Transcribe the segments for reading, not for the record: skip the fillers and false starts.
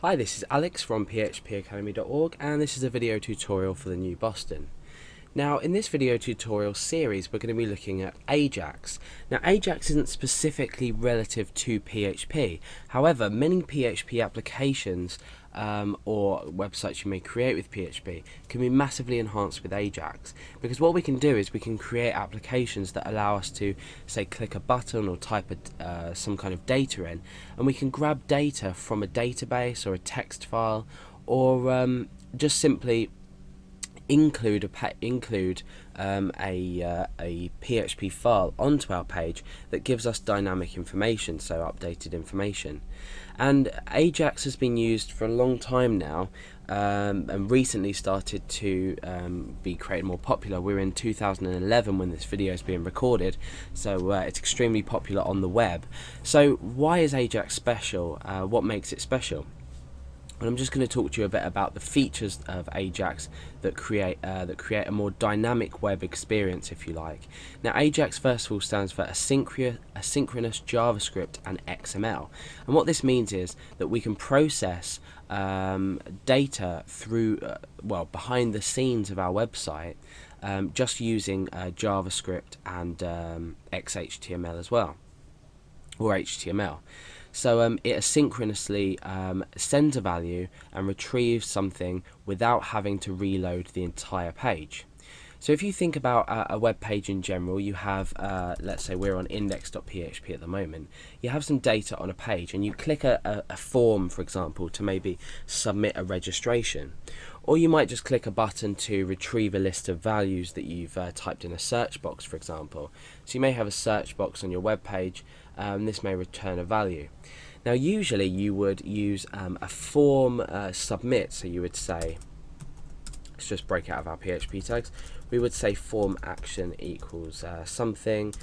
Hi, this is Alex from phpacademy.org, and this is a video tutorial for the new Boston. Now, in this video tutorial series, we're going to be looking at AJAX. Now, AJAX isn't specifically relative to PHP. However, many PHP applications or websites you may create with PHP can be massively enhanced with AJAX, because what we can do is we can create applications that allow us to, say, click a button or type some kind of data in, and we can grab data from a database or a text file, or just simply include a PHP file onto our page that gives us dynamic information, so updated information. And AJAX has been used for a long time now, and recently started to be created more popular. We're in 2011 when this video is being recorded, so it's extremely popular on the web. So why is AJAX special? What makes it special? And I'm just going to talk to you a bit about the features of AJAX that create a more dynamic web experience, if you like. Now, AJAX first of all stands for asynchronous JavaScript and XML, and what this means is that we can process data through behind the scenes of our website, just using JavaScript and XHTML as well, or HTML. So it asynchronously sends a value and retrieves something without having to reload the entire page. So if you think about a web page in general, you have, let's say we're on index.php at the moment, you have some data on a page and you click a form, for example, to maybe submit a registration. Or you might just click a button to retrieve a list of values that you've typed in a search box, for example. So you may have a search box on your web page, this may return a value. Now usually you would use a form submit, so you would say, let's just break out of our PHP tags, we would say form action equals something,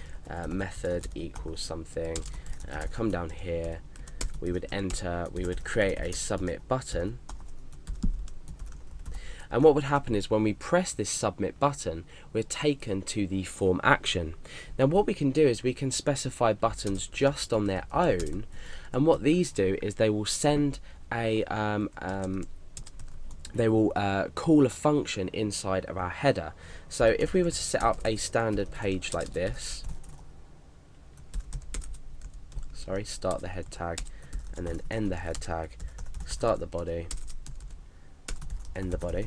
method equals something, come down here, we would create a submit button. And what would happen is when we press this submit button, we're taken to the form action. Now what we can do is we can specify buttons just on their own, and what these do is they will send a call a function inside of our header. So if we were to set up a standard page like this, start the head tag and then end the head tag, start the body, end the body.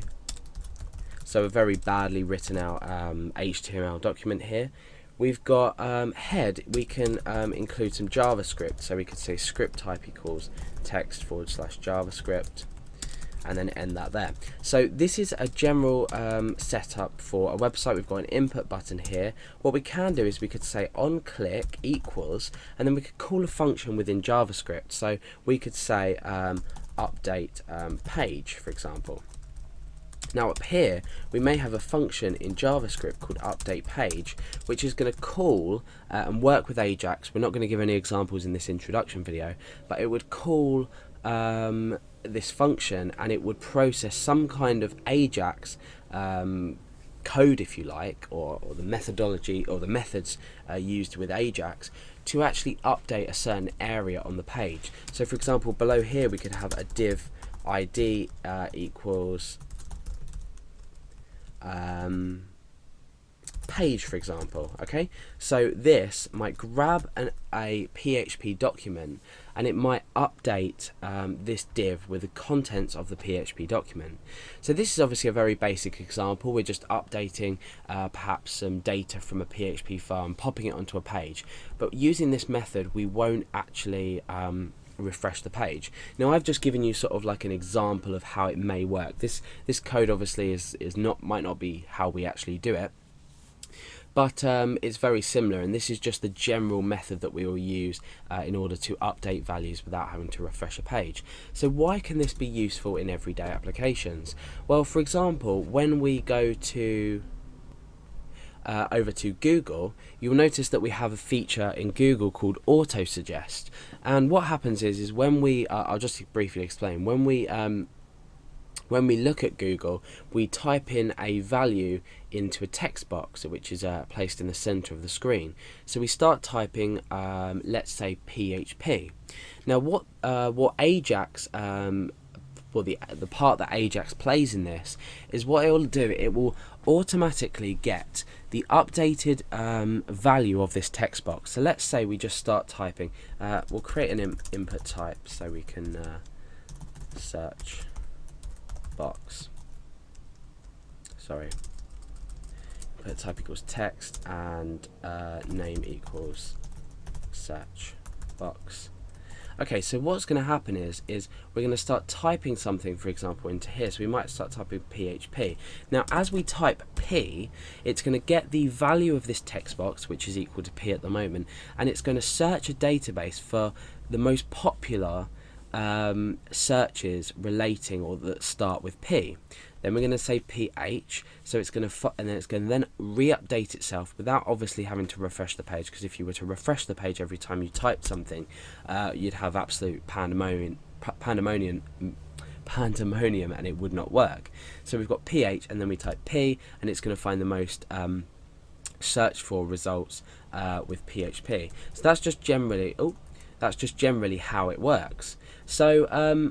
So a very badly written out HTML document here. We've got head, we can include some JavaScript, so we could say script type equals text/JavaScript, and then end that there. So this is a general setup for a website. We've got an input button here. What we can do is we could say on click equals, and then we could call a function within JavaScript. So we could say update page, for example. Now up here we may have a function in JavaScript called update page, which is going to call and work with AJAX. We're not going to give any examples in this introduction video, but it would call this function and it would process some kind of AJAX code, if you like, or the methodology or the methods used with AJAX to actually update a certain area on the page. So for example, below here we could have a div id equals page, for example. Okay, so this might grab a PHP document and it might update this div with the contents of the PHP document. So this is obviously a very basic example. We're just updating perhaps some data from a PHP file and popping it onto a page, but using this method we won't actually refresh the page. Now I've just given you sort of like an example of how it may work. This code obviously might not be how we actually do it, but it's very similar, and this is just the general method that we will use in order to update values without having to refresh a page. So why can this be useful in everyday applications? Well, for example, when we go to over to Google, you'll notice that we have a feature in Google called auto suggest, and what happens is when we I'll just briefly explain. When we when we look at Google, we type in a value into a text box, which is placed in the center of the screen. So we start typing, let's say PHP. Now, what AJAX, well, the part that AJAX plays in this is what it will do. It will automatically get the updated value of this text box. So let's say we just start typing. We'll create an input type so we can search box. Sorry. Input type equals text and name equals search box. Okay, so what's going to happen is we're going to start typing something, for example, into here. So we might start typing PHP. Now, as we type P, it's going to get the value of this text box, which is equal to P at the moment, and it's going to search a database for the most popular searches relating or that start with P. Then we're going to say PH, so it's going to and then it's going to then re-update itself without obviously having to refresh the page, because if you were to refresh the page every time you typed something, you'd have absolute pandemonium, and it would not work. So we've got PH, and then we type P, and it's going to find the most search for results with PHP. So that's just generally how it works. So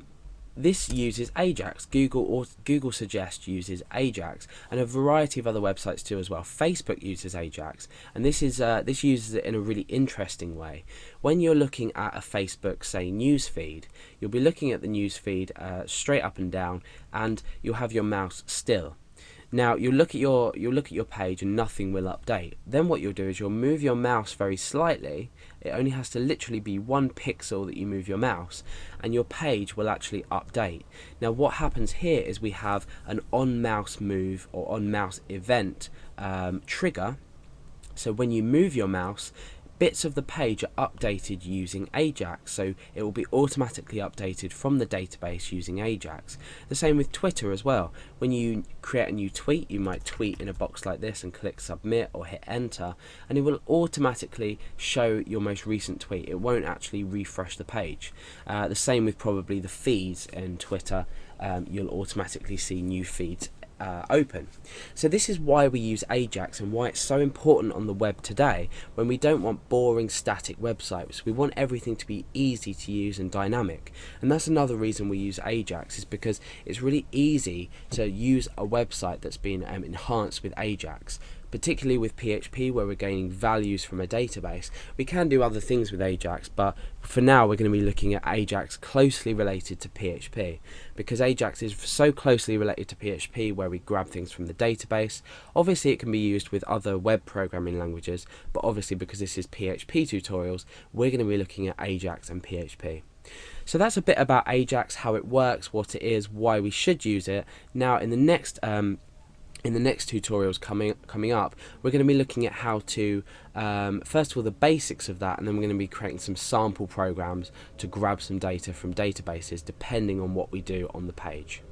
this uses AJAX. Google Suggest uses AJAX, and a variety of other websites too as well. Facebook uses AJAX, and this uses it in a really interesting way. When you're looking at a Facebook, say, news feed, you'll be looking at the news feed straight up and down, and you'll have your mouse still. Now you'll look at your page and nothing will update. Then what you'll do is you'll move your mouse very slightly. It only has to literally be 1 pixel that you move your mouse, and your page will actually update. Now what happens here is we have an on mouse move or on mouse event trigger. So when you move your mouse, bits of the page are updated using AJAX, so it will be automatically updated from the database using AJAX. The same with Twitter as well. When you create a new tweet, you might tweet in a box like this and click submit or hit enter, and it will automatically show your most recent tweet. It won't actually refresh the page. The same with probably the feeds in Twitter. You'll automatically see new feeds open. So this is why we use AJAX and why it's so important on the web today, when we don't want boring static websites. We want everything to be easy to use and dynamic, and that's another reason we use AJAX, is because it's really easy to use a website that's been enhanced with AJAX. Particularly with PHP, where we're gaining values from a database. We can do other things with AJAX, but for now we're going to be looking at AJAX closely related to PHP, because AJAX is so closely related to PHP, where we grab things from the database. Obviously it can be used with other web programming languages, but obviously because this is PHP tutorials, we're going to be looking at AJAX and PHP. So that's a bit about AJAX, how it works, what it is, why we should use it. Now in the next tutorials coming up, we're going to be looking at how to, first of all, the basics of that, and then we're going to be creating some sample programs to grab some data from databases depending on what we do on the page.